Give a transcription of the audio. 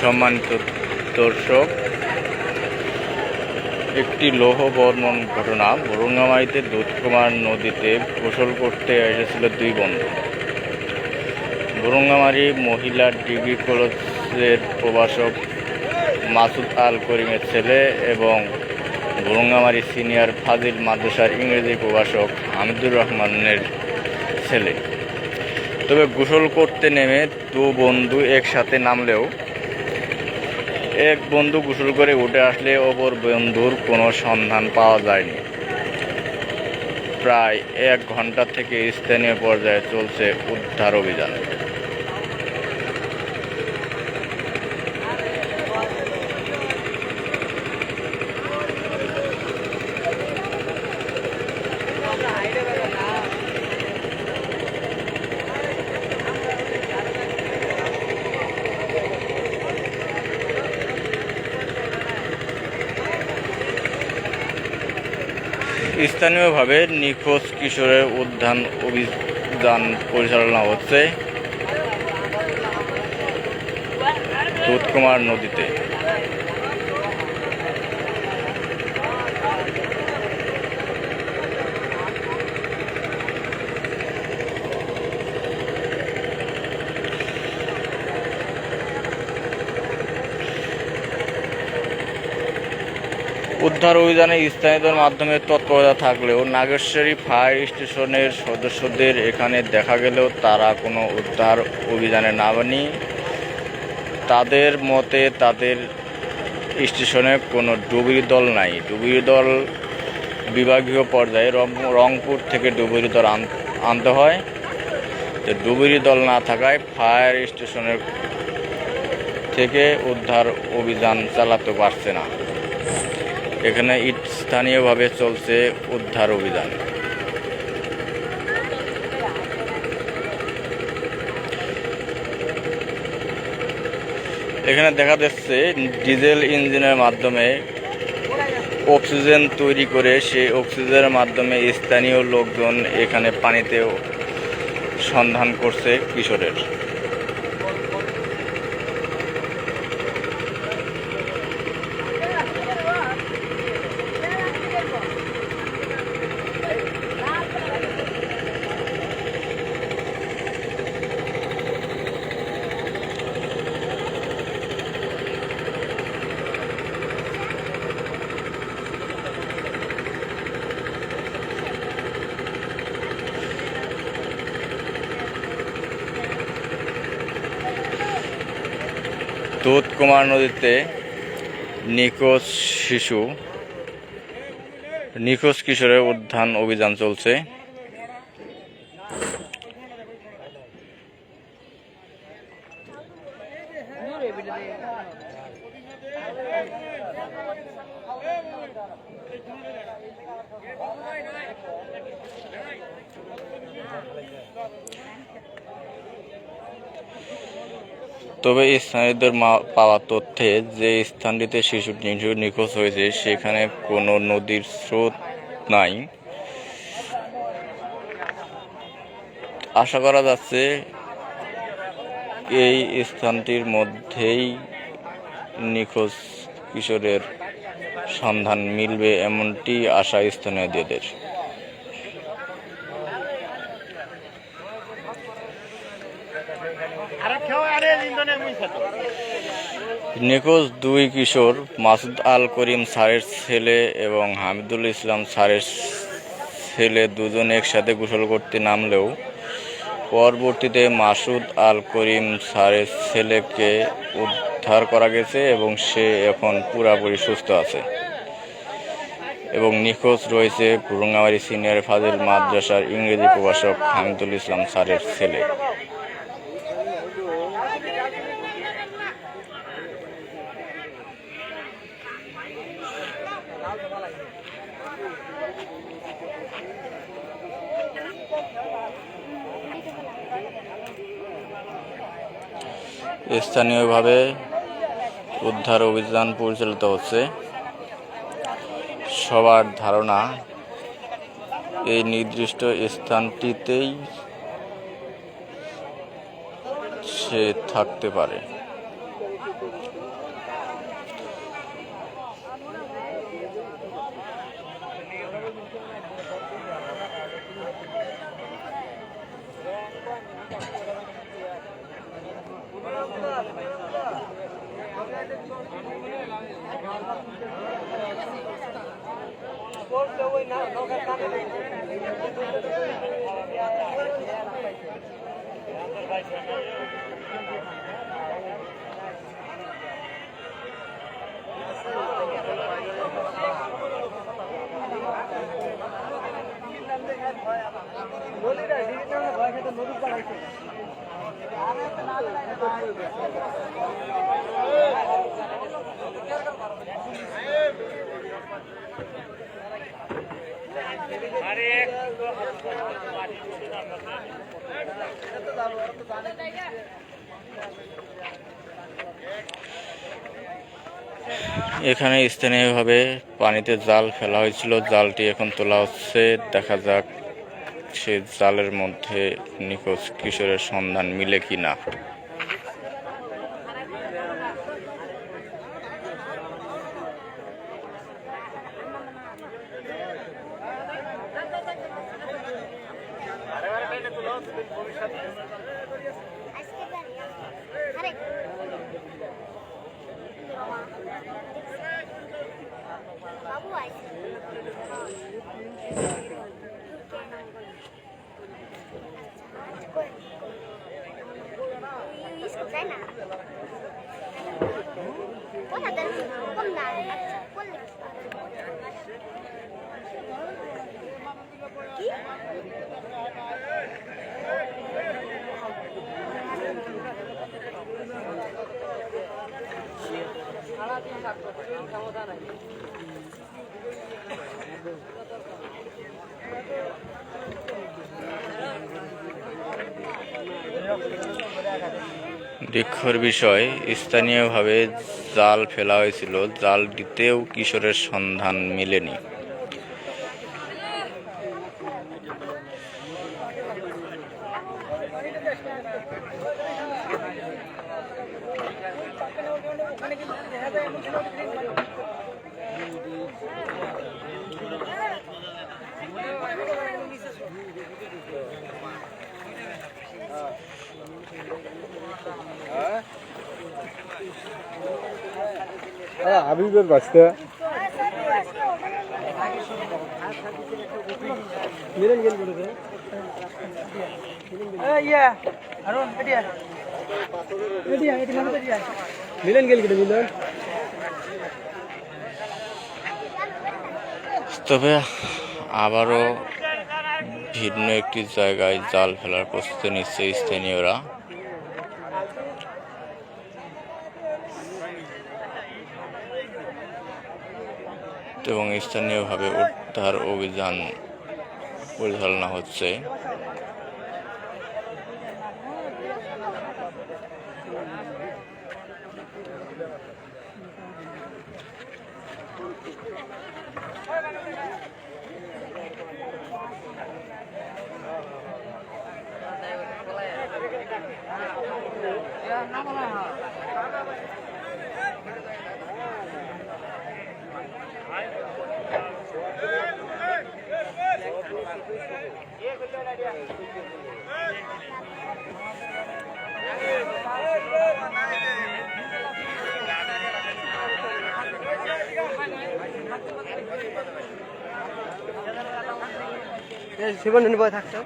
সম্মানিত দর্শক, একটি লৌহ বর্মণ ঘটনা। ভুরুঙ্গামারীতে দুধকুমার নদীতে গোসল করতে এসেছিল দুই বন্ধু। ভুরুঙ্গামারী মহিলা ডিগ্রি কলেজের প্রভাষক মাসুদ আল করিমের ছেলে এবং ভুরুঙ্গামারী সিনিয়র ফাজিল মাদ্রাসার ইংরেজি প্রভাষক হামিদুর রহমানের ছেলে। তবে গোসল করতে নেমে দু বন্ধু একসাথে নামলেও এক বন্ধু গোসল করে উঠে আসলে অপর বন্ধুর কোনো সন্ধান পাওয়া যায়নি। প্রায় 1 ঘন্টা থেকে স্থানীয় পর্যায়ে চলছে উদ্ধার অভিযান। স্থানীয়ভাবে নিখোঁজ কিশোরের উদ্ধার অভিযান পরিচালনা হচ্ছে দুধকুমার নদীতে। উদ্ধার অভিযানে স্থানীয়দের মাধ্যমে তৎপরতা থাকলেও নাগেশ্বরী ফায়ার স্টেশনের সদস্যদের এখানে দেখা গেলেও তারা কোনো উদ্ধার অভিযানে নামেনি। তাদের মতে তাদের স্টেশনে কোনো ডুবুরি দল নাই। ডুবুরি দল বিভাগীয় পর্যায়ে রংপুর থেকে ডুবুরি দল আনতে হয়। তো ডুবুরি দল না থাকায় ফায়ার স্টেশনের থেকে উদ্ধার অভিযান চালাতে পারছে না। এখানে স্থানীয়ভাবে চলছে উদ্ধার অভিযান। এখানে দেখা যাচ্ছে ডিজেল ইঞ্জিনের মাধ্যমে অক্সিজেন তৈরি করে সেই অক্সিজেনের মাধ্যমে স্থানীয় লোকজন এখানে পানিতে সন্ধান করছে কিশোরের। দুধকুমার নদীতে নিখোঁজ কিশোরের উদ্ধার অভিযান চলছে। তবে স্থানীয়দের পাওয়া তথ্যে যে স্থানটিতে শিশুটি নিখোঁজ হয়েছে সেখানে কোনো নদীর স্রোত নাই। আশা করা যাচ্ছে এই স্থানটির মধ্যেই নিখোঁজ কিশোরের সন্ধান মিলবে, এমনটি আশা স্থানীয়দের। নিখোঁজ দুই কিশোর মাসুদ আল করিম স্যারের ছেলে এবং হামিদুল ইসলাম স্যারের ছেলে দুজন একসাথে গোসল করতে নামলেও পরবর্তীতে মাসুদ আল করিম স্যারের ছেলেকে উদ্ধার করা গেছে এবং সে এখন পুরোপুরি সুস্থ আছে এবং নিখোঁজ রয়েছে ভুরুঙ্গামারী সিনিয়র ফাজিল মাদ্রাসার ইংরেজি প্রভাষক হামিদুল ইসলাম স্যারের ছেলে। স্থানীয়ভাবে উদ্ধার অভিযান পরিচালিত হচ্ছে। সবার ধারণা এই নির্দিষ্ট স্থানটিতেই সে থাকতে পারে। এখানে স্থানীয়ভাবে পানিতে জাল ফেলা হয়েছিল, জালটি এখন তোলা হচ্ছে। দেখা যাক সে জালের মধ্যে নিখোঁজ কিশোরের সন্ধান মিলে কিনা। দুঃখের বিষয়, স্থানীয়ভাবে জাল ফেলা হয়েছিল, জালটিতেও কিশোরের সন্ধান মেলেনি। হাবিবের বাচ্চা মিলেন গেল বলে মিলেন গেল কেটে মিলেন। তবে আবারও ভিন্ন একটি জায়গায় জাল ফেলার প্রস্তুতি নিচ্ছে স্থানীয়রা। এবং স্থানীয়ভাবে উদ্ধার অভিযান পরিচালনা হচ্ছে। জীবন থাকতো।